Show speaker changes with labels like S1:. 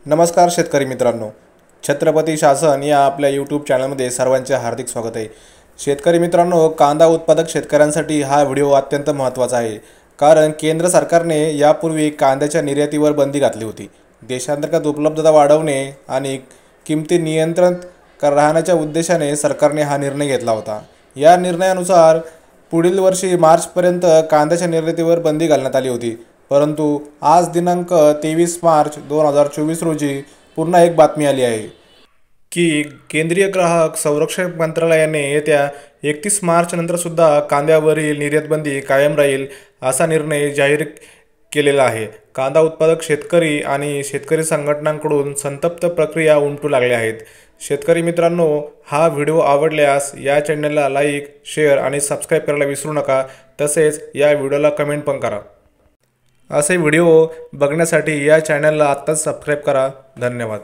S1: नमस्कार शेतकरी मित्रांनो, छत्रपती शासन या आपल्या यूट्यूब चॅनलमध्ये सर्वांचे हार्दिक स्वागत आहे। शेतकरी मित्रांनो, कांदा उत्पादक शेतकऱ्यांसाठी हा व्हिडिओ अत्यंत महत्त्वाचा आहे, कारण केंद्र सरकारने यापूर्वी कांद्याच्या निर्यातीवर बंदी घातली होती। देशांतर्गत उपलब्धता वाढवणे आणि किमती नियंत्रित राहण्याच्या उद्देशाने सरकारने हा निर्णय घेतला होता। या निर्णयानुसार पुढील वर्षी मार्चपर्यंत कांद्याच्या निर्यातीवर बंदी घालण्यात आली होती, परंतु आज दिनांक 23 मार्च 2024 रोजी पुन्हा एक बातमी आली आहे की केंद्रीय ग्राहक संरक्षण मंत्रालयाने येत्या 31 मार्च नंतर सुद्धा कांद्यावरील निर्यातबंदी कायम राहील असा निर्णय जाहीर केलेला आहे। कांदा उत्पादक शेतकरी आणि शेतकरी संघटनांकडून संतप्त प्रक्रिया उमटू लागल्या आहेत। शेतकरी मित्रांनो, हा व्हिडिओ आवडल्यास या चॅनलला लाईक, शेअर आणि सबस्क्राईब करायला विसरू नका। तसेच या व्हिडिओला कमेंट पण करा। असे व्हिडिओ बघण्यासाठी या चॅनलला आत्ताच सबस्क्राईब करा। धन्यवाद।